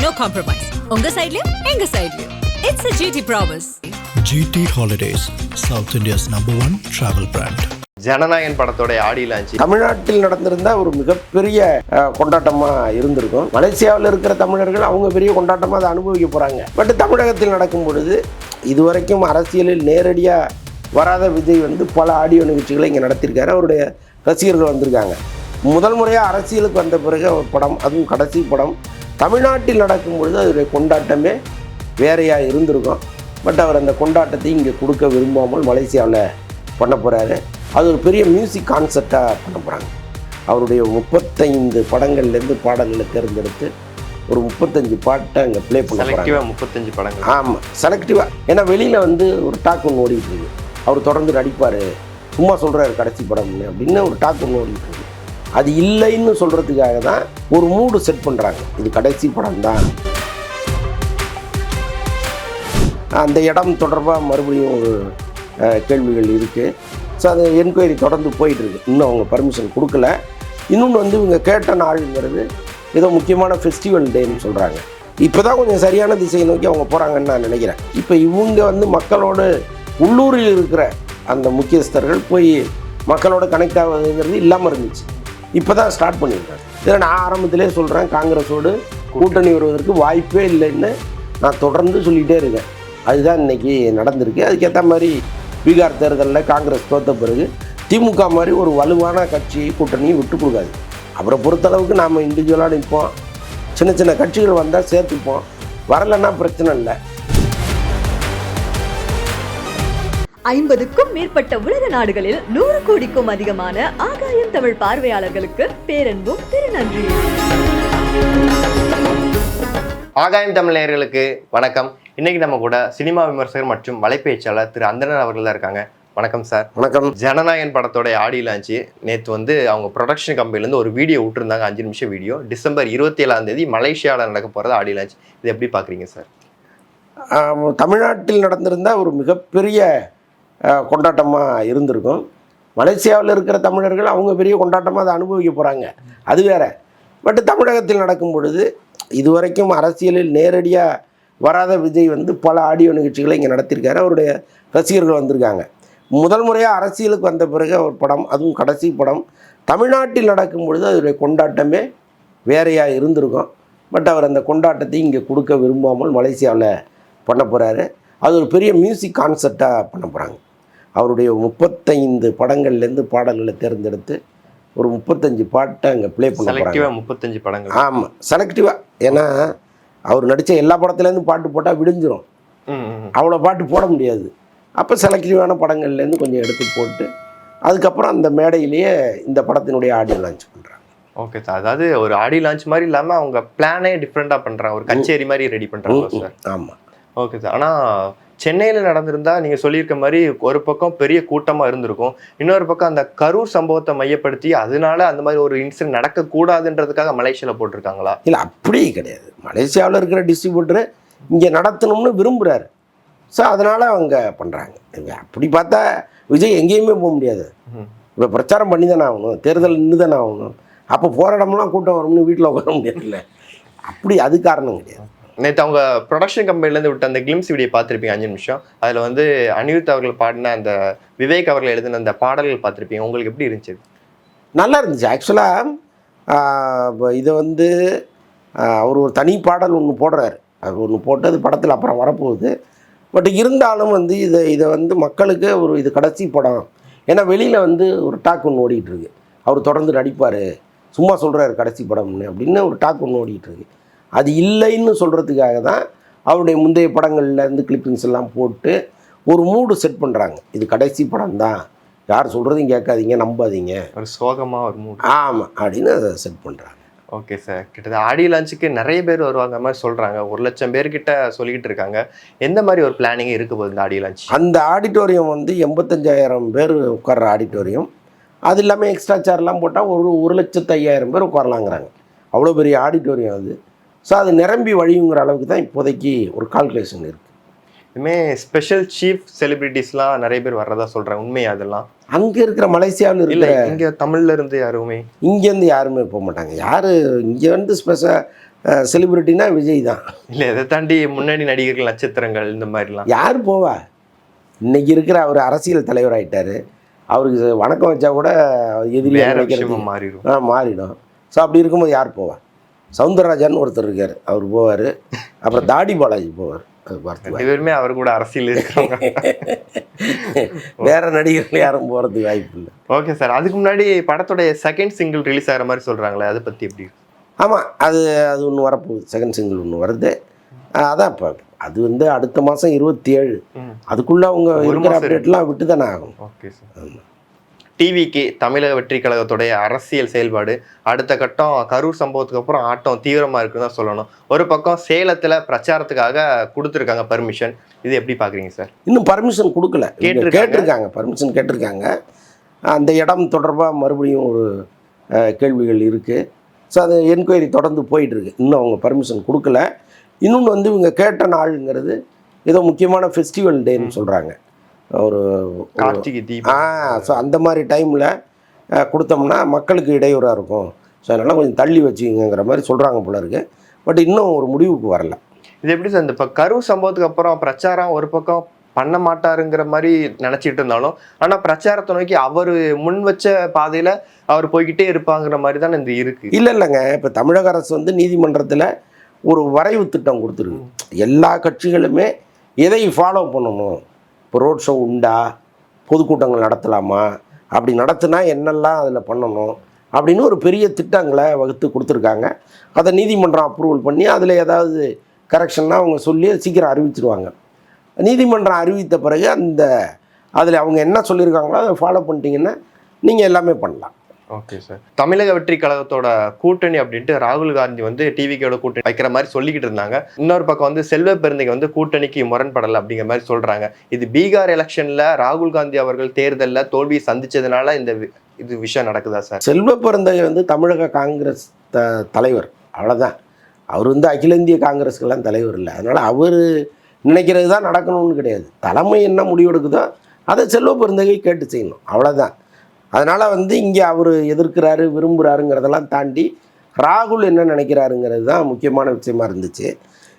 no compromise. உங்க சைடுலயும் எங்க சைடுலயும். It's a GT promise. GT Holidays, South India's #1 travel brand. Jananayagan படத்தோட ஆடி launch தமிழ்நாட்டில் நடந்திருந்தா ஒரு மிகப்பெரிய கொண்டாட்டமா இருந்திருக்கும். மலேசியாவில் இருக்கிற தமிழர்கள் அவங்க பெரிய கொண்டாட்டமா அதை அனுபவிக்க போறாங்க. பட் தமிழகத்தில் நடக்கும் பொழுது இதுவரைக்கும் அரசியலில் நேரடியா வராத விஜய் பல ஆடியோ நிகழ்ச்சிகளை இங்கே நடத்தியிருக்காரு. அவருடைய ரசிகர்கள் வந்திருக்காங்க. முதல் முறையாக அரசியலுக்கு வந்த பிறகு ஒரு படம், அதுவும் கடைசி படம் தமிழ்நாட்டில் நடக்கும் பொழுது அதோடைய கொண்டாட்டமே வேறையாக இருந்திருக்கும். பட் அவர் அந்த கொண்டாட்டத்தை இங்கே கொடுக்க விரும்பாமல் மலேசியாவில் பண்ண போகிறாரு. அது ஒரு பெரிய மியூசிக் கான்செப்டாக பண்ண போகிறாங்க. அவருடைய 35 படங்கள்லேருந்து பாடல்களை தேர்ந்தெடுத்து ஒரு 35 பாட்டை அங்கே ப்ளே பண்ண போகிறாங்க. 35 படங்கள். ஆமாம், செலக்டிவாக. ஏன்னா வெளியில் ஒரு டாக் ஒன்று ஓடிட்டு இருக்கு. அவர் தொடர்ந்து நடிப்பார், சும்மா சொல்கிறாரு கடைசி படம்னு அப்படின்னு ஒரு டாக் ஒன்று ஓடிட்டு இருக்கு. அது இல்லைன்னு சொல்கிறதுக்காக தான் ஒரு மூடு செட் பண்ணுறாங்க. இது கடைசி படம் தான். அந்த இடம் தொடர்பாக மறுபடியும் ஒரு கேள்விகள் இருக்குது. ஸோ அது என்கொயரி தொடர்ந்து போயிட்டுருக்கு. இன்னும் அவங்க பர்மிஷன் கொடுக்கல. இன்னொன்று இவங்க கேட்ட நாளுங்கிறது ஏதோ முக்கியமான ஃபெஸ்டிவல் டேன்னு சொல்கிறாங்க. இப்போ தான் கொஞ்சம் சரியான திசையை நோக்கி அவங்க போகிறாங்கன்னு நான் நினைக்கிறேன். இப்போ இவங்க மக்களோடு உள்ளூரில் இருக்கிற அந்த முக்கியஸ்தர்கள் போய் மக்களோட கனெக்ட் ஆகுதுங்கிறது இல்லாமல் இருந்துச்சு. இப்போ தான் ஸ்டார்ட் பண்ணியிருக்காங்க. இதில் நான் ஆரம்பத்திலே சொல்கிறேன், காங்கிரஸோடு கூட்டணி வருவதற்கு வாய்ப்பே இல்லைன்னு நான் தொடர்ந்து சொல்லிகிட்டே இருக்கேன். அதுதான் இன்றைக்கி நடந்திருக்கு. அதுக்கேற்ற மாதிரி பீகார் தேர்தலில் காங்கிரஸ் தோற்ற பிறகு திமுக மாதிரி ஒரு வலுவான கட்சி கூட்டணியை விட்டு கொடுக்காது. அவரை பொறுத்தளவுக்கு நாம் இண்டிவிஜுவலாக நிற்போம். சின்ன சின்ன கட்சிகள் வந்தால் சேர்த்துப்போம், வரலைன்னா பிரச்சனை இல்லை. 50க்கும் மேற்பட்ட உலக நாடுகளில் 100 கோடிக்கும் அதிகமான ஆகாயம் தமிழ் பார்வையாளர்களுக்கு பேரன்பும் திருநன்றி. ஆகாயம் தமிழ் நேயர்களுக்கு வணக்கம். இன்னைக்கு நம்ம கூட சினிமா விமர்சகர் மற்றும் வலைப்பேச்சாளர் திரு அந்தணன் அவர்கள் தான் இருக்காங்க. வணக்கம் சார். வணக்கம். ஜனநாயகன் படத்தோட ஆடி லான்ச்சு நேற்று அவங்க ப்ரொடக்ஷன் கம்பெனிலேருந்து ஒரு வீடியோ விட்டுருந்தாங்க, 5 நிமிஷம் வீடியோ. டிசம்பர் 27ஆம் தேதி மலேசியாவில் நடக்க போகிறது ஆடி லான்ச். இது எப்படி பார்க்குறீங்க சார்? தமிழ்நாட்டில் நடந்திருந்தால் ஒரு மிகப்பெரிய கொண்டாட்டமாக இருந்திருக்கும். மலேசியாவில் இருக்கிற தமிழர்கள் அவங்க பெரிய கொண்டாட்டமாக அதை அனுபவிக்க போகிறாங்க, அது வேற. பட் தமிழகத்தில் நடக்கும் பொழுது இதுவரைக்கும் அரசியலில் நேரடியாக வராத விஜய் பல ஆடியோ நிகழ்ச்சிகளை இங்கே நடத்தியிருக்காரு. அவருடைய ரசிகர்கள் வந்திருக்காங்க. முதல் முறையாக அரசியலுக்கு வந்த பிறகு ஒரு படம், அதுவும் கடைசி படம் தமிழ்நாட்டில் நடக்கும் பொழுது அதோடைய கொண்டாட்டமே வேறையாக இருந்திருக்கும். பட் அவர் அந்த கொண்டாட்டத்தை இங்கே கொடுக்க விரும்பாமல் மலேசியாவில் பண்ண போகிறாரு. அது ஒரு பெரிய மியூசிக் கான்செப்டாக பண்ண போகிறாங்க. அவருடைய 35 படங்கள்லேருந்து பாடல்களை தேர்ந்தெடுத்து ஒரு 35 பாட்டை அங்கே ப்ளே பண்ண போகிறாங்க. 35 படங்கள். ஆமாம், செலக்டிவாக. ஏன்னா அவர் நடித்த எல்லா படத்துலேருந்து பாட்டு போட்டால் விடிஞ்சிரும், அவ்வளோ பாட்டு போட முடியாது. அப்போ செலக்டிவான படங்கள்லேருந்து கொஞ்சம் எடுத்து போட்டு அதுக்கப்புறம் அந்த மேடையிலேயே இந்த படத்தினுடைய ஆடியோ லான்ச் பண்ணுறாங்க. Okay sir. அதாவது ஒரு ஆடி லான்ச் மாதிரி இல்லாமல் அவங்க பிளானே டிஃப்ரெண்ட்டாக பண்ணுறாங்க, ஒரு கச்சேரி மாதிரி ரெடி பண்ணுறாங்க சார். ஆமாம். Okay sir. ஆனால் சென்னையில் நடந்திருந்தா நீங்கள் சொல்லியிருக்க மாதிரி ஒரு பக்கம் பெரிய கூட்டமாக இருந்திருக்கும், இன்னொரு பக்கம் அந்த கரூர் சம்பவத்தை மையப்படுத்தி அதனால அந்த மாதிரி ஒரு இன்சிடென்ட் நடக்கக்கூடாதுன்றதுக்காக மலேசியாவில் போட்டிருக்காங்களா? இல்லை, அப்படி கிடையாது. மலேசியாவில் இருக்கிற டிஸ்ட்ரிபியூட்டரு இங்கே நடத்தணும்னு விரும்புகிறாரு. ஸோ அதனால் அவங்க பண்ணுறாங்க. அப்படி பார்த்தா விஜய் எங்கேயுமே போக முடியாது. இப்போ பிரச்சாரம் பண்ணி தானே ஆகணும், தேர்தல் நின்று தானே ஆகணும். அப்போ போகிற இடம்லாம் கூட்டம் வரும்னு வீட்டில் உட்கார முடியாதுல்ல. அப்படி அது காரணம் கிடையாது. நேற்று அவங்க ப்ரொடக்ஷன் கம்பெனிலேருந்து விட்டு அந்த கிளிம்ஸ் வீடியோ பார்த்துருப்பீங்க, 5 நிமிஷம். அதில் அனிருத் அவர்கள் பாடின அந்த விவேக் அவர்கள் எழுதின அந்த பாடல்கள் பார்த்துருப்பீங்க. உங்களுக்கு எப்படி இருந்துச்சு? நல்லா இருந்துச்சு. ஆக்சுவலாக இதை அவர் ஒரு தனி பாடல் ஒன்று போடுறாரு. அது ஒன்று போட்டு அது படத்தில் அப்புறம் வரப்போகுது. பட் இருந்தாலும் இதை மக்களுக்கு இது கடைசி படம். ஏன்னா வெளியில் ஒரு டாக் ஒன்று ஓடிட்டுருக்கு. அவர் தொடர்ந்து நடிப்பார், சும்மா சொல்கிறாரு கடைசி படம்னு அப்படின்னு ஒரு டாக் ஒன்று ஓடிட்டுருக்கு. அது இல்லைன்னு சொல்கிறதுக்காக தான் அவருடைய முந்தைய படங்கள்லேருந்து கிளிப்பிங்ஸ் எல்லாம் போட்டு ஒரு மூடு செட் பண்ணுறாங்க. இது கடைசி படம் தான், யார் சொல்கிறதையும் கேட்காதீங்க, நம்பாதீங்க, ஒரு சோகமாக ஒரு மூடு. ஆமாம் அப்படின்னு அதை செட் பண்ணுறாங்க. Okay sir. கிட்டத்தட்ட ஆடி லான்ச்சுக்கு நிறைய பேர் வருவாங்க மாதிரி சொல்கிறாங்க. 1,00,000 பேர்கிட்ட சொல்லிக்கிட்டு இருக்காங்க. எந்த மாதிரி ஒரு பிளானிங் இருக்க போகுது இந்த ஆடி லான்ச்? அந்த ஆடிட்டோரியம் 85,000 பேர் உட்கார்ற ஆடிட்டோரியம். அது இல்லாமல் எக்ஸ்ட்ரா சேர்லாம் போட்டால் 1,05,000 பேர் உட்காரலாங்கிறாங்க. அவ்வளோ பெரிய ஆடிட்டோரியம் அது. ஸோ அது நிரம்பி வழியுங்கிற அளவுக்கு தான் இப்போதைக்கு ஒரு கால்குலேஷன் இருக்குது. இதுமாதிரி ஸ்பெஷல் சீஃப் செலிபிரிட்டிஸ்லாம் நிறைய பேர் வர்றதா சொல்கிறாங்க. உண்மையா அதெல்லாம்? அங்கே இருக்கிற மலேசியாவில் இருக்கிற இங்கே தமிழில் இருந்து யாருமே இங்கேருந்து யாருமே போக மாட்டாங்க. யார் இங்கே ஸ்பெஷல் செலிபிரிட்டினா விஜய் தான். இல்லை இதை தாண்டி முன்னணி நடிகர்கள் நட்சத்திரங்கள் இந்த மாதிரிலாம் யார் போவா? இன்னைக்கு இருக்கிற அவர் அரசியல் தலைவர் ஆகிட்டார். அவருக்கு வணக்கம் வச்சா கூட எதிரியாக நினைக்கிறது மாறிடும். மாறிடும். ஸோ அப்படி இருக்கும்போது யார் போவா? சவுந்தரராஜன் ஒருத்தர் இருக்கார், அவர் போவார். அப்புறம் தாடி பாலாஜி போவார். அது பார்த்து இவருமே அவர் கூட அரசியல் இருக்காங்க. வேற நடிகர்கள் யாரும் போகிறதுக்கு வாய்ப்பு இல்லை. ஓகே சார், அதுக்கு முன்னாடி படத்துடைய செகண்ட் சிங்கிள் ரிலீஸ் ஆகிற மாதிரி சொல்கிறாங்களே, அதை பற்றி எப்படி? ஆமாம், அது ஒன்று வரப்போகுது. செகண்ட் சிங்கிள் ஒன்று வருது. அதான் இப்போ அது வந்து அடுத்த மாதம் 27. அதுக்குள்ளே அவங்க இருக்கிற அப்டேட்லாம் விட்டு தானே ஆகும். Okay sir. டிவிக்கு தமிழக வெற்றி கழகத்துடைய அரசியல் செயல்பாடு அடுத்த கட்டம் கரூர் சம்பவத்துக்கு அப்புறம் ஆட்டம் தீவிரமாக இருக்குன்னு தான் சொல்லணும். ஒரு பக்கம் சேலத்தில் பிரச்சாரத்துக்காக கொடுத்துருக்காங்க பர்மிஷன், இது எப்படி பார்க்குறீங்க சார்? இன்னும் பர்மிஷன் கொடுக்கல, கேட்டிருக்காங்க, பர்மிஷன் கேட்டிருக்காங்க. அந்த இடம் தொடர்பாக மறுபடியும் ஒரு கேள்விகள் இருக்குது. ஸோ அது என்கொயரி தொடர்ந்து போயிட்டுருக்கு. இன்னும் அவங்க பர்மிஷன் கொடுக்கல. இன்னொன்று வந்து இவங்க கேட்ட நாளுங்கிறது ஏதோ முக்கியமான ஃபெஸ்டிவல் டேன்னு சொல்கிறாங்க. ஒரு கார்த்திகை தீபம். ஸோ அந்த மாதிரி டைமில் கொடுத்தோம்னா மக்களுக்கு இடையூறாக இருக்கும். ஸோ அதனால் கொஞ்சம் தள்ளி வச்சுங்கிற மாதிரி சொல்கிறாங்க போல இருக்கு. பட் இன்னும் ஒரு முடிவுக்கு வரல. இது எப்படி சார், இந்த இப்போ கரூர் சம்பவத்துக்கு அப்புறம் பிரச்சாரம் ஒரு பக்கம் பண்ண மாட்டாருங்கிற மாதிரி நினச்சிட்டு இருந்தாலும், ஆனால் பிரச்சாரத்தை நோக்கி அவர் முன் வச்ச பாதையில் அவர் போய்கிட்டே இருப்பாங்கிற மாதிரி தானே இந்த இருக்குது. இல்லைங்க, இப்போ தமிழக அரசு வந்து நீதிமன்றத்தில் ஒரு வரைவு திட்டம் கொடுத்துருக்கு. எல்லா கட்சிகளுமே எதை ஃபாலோ பண்ணணும், இப்போ ரோட் ஷோ உண்டா, பொதுக்கூட்டங்கள் நடத்தலாமா, அப்படி நடத்துனா என்னெல்லாம் அதில் பண்ணணும் அப்படின்னு ஒரு பெரிய திட்டங்களை வகுத்து கொடுத்துருக்காங்க. அதை நீதிமன்றம் அப்ரூவல் பண்ணி அதில் ஏதாவது கரெக்ஷன்னா அவங்க சொல்லி சீக்கிரம் அறிவிச்சிருவாங்க. நீதிமன்றம் அறிவித்த பிறகு அதில் அவங்க என்ன சொல்லியிருக்காங்களோ அதை ஃபாலோ பண்ணிட்டீங்கன்னா நீங்கள் எல்லாமே பண்ணலாம். Okay sir. தமிழக வெற்றி கழகத்தோட கூட்டணி அப்படின்ட்டு ராகுல் காந்தி வந்து டிவிக்கோட கூட்டணி வைக்கிற மாதிரி சொல்லிக்கிட்டு இருந்தாங்க. இன்னொரு பக்கம் வந்து செல்வ பெருந்தகை வந்து கூட்டணிக்கு முரண்படலை அப்படிங்கிற மாதிரி சொல்கிறாங்க. இது பீகார் எலெக்ஷனில் ராகுல் காந்தி அவர்கள் தேர்தலில் தோல்வியை சந்திச்சதுனால இது விஷயம் நடக்குதா சார்? செல்வ பெருந்தகை வந்து தமிழக காங்கிரஸ் தலைவர், அவ்வளோதான். அவர் வந்து அகில இந்திய காங்கிரஸ்க்கெல்லாம் தலைவர் இல்லை. அதனால் அவர் நினைக்கிறது தான் நடக்கணும்னு கிடையாது. தலைமை என்ன முடிவெடுக்குதோ அதை செல்வ பெருந்தகை கேட்டு செய்யணும், அவ்வளோதான். அதனால் வந்து இங்கே அவர் எதிர்க்கிறாரு விரும்புகிறாருங்கிறதெல்லாம் தாண்டி ராகுல் என்ன நினைக்கிறாருங்கிறது தான் முக்கியமான விஷயமா இருந்துச்சு.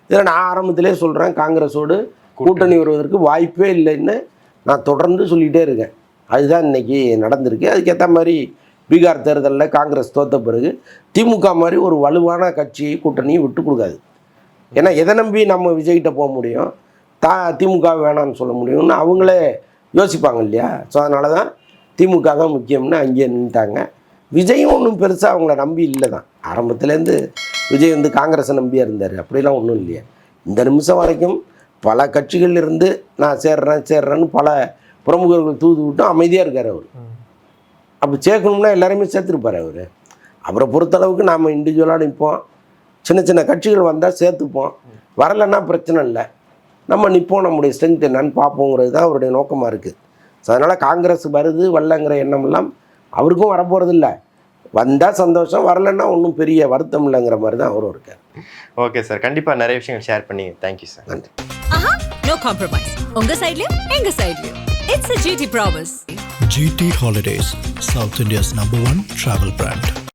இதில் நான் ஆரம்பத்திலே சொல்கிறேன், காங்கிரஸோடு கூட்டணி வருவதற்கு வாய்ப்பே இல்லைன்னு நான் தொடர்ந்து சொல்லிகிட்டே இருக்கேன். அதுதான் இன்றைக்கி நடந்திருக்கு. அதுக்கேற்ற மாதிரி பீகார் தேர்தலில் காங்கிரஸ் தோற்ற பிறகு திமுக மாதிரி ஒரு வலுவான கட்சி கூட்டணியை விட்டு கொடுக்காது. ஏன்னா எதை நம்பி நம்ம விஜய்கிட்ட போக முடியும், திமுக வேணான்னு சொல்ல முடியும்னு அவங்களே யோசிப்பாங்க இல்லையா. ஸோ அதனால தான் திமுக தான் முக்கியம்னு அங்கேயே நின்றுட்டாங்க. விஜயும் ஒன்றும் பெருசாக அவங்கள நம்பி இல்லை தான். ஆரம்பத்துலேருந்து விஜய் வந்து காங்கிரஸை நம்பியாக இருந்தார், அப்படிலாம் ஒன்றும் இல்லையா. இந்த நிமிஷம் வரைக்கும் பல கட்சிகள் இருந்து நான் சேர்றேன்னு பல பிரமுகர்கள் தூது விட்டும் அமைதியாக இருக்கார் அவர். அப்படி சேர்க்கணும்னா எல்லாருமே சேர்த்துருப்பார் அவர். அவரை பொறுத்தளவுக்கு நாம் இண்டிவிஜுவலாக நிற்போம், சின்ன சின்ன கட்சிகள் வந்தால் சேர்த்துப்போம், வரலைன்னா பிரச்சனை இல்லை, நம்ம நிற்போம், நம்முடைய ஸ்ட்ரென்த் என்னன்னு பார்ப்போங்கிறது தான் அவருடைய நோக்கமாக இருக்குது. ஸோ அதனால் காங்கிரஸ் வருது வரலங்கிற எண்ணமெல்லாம் அவருக்கும் வரப்போகிறது இல்லை. வந்தால் சந்தோஷம், வரலைன்னா ஒன்றும் பெரிய வருத்தம் இல்லைங்கிற மாதிரி தான் அவரும் இருக்கார். ஓகே சார், கண்டிப்பாக நிறைய விஷயங்கள் ஷேர் பண்ணி தேங்க்யூ சார். நன்றி. No compromise. உங்க சைட்லயும் எங்க சைட்லயும். It's a GT promise. GT Holidays, South India's #1 travel brand.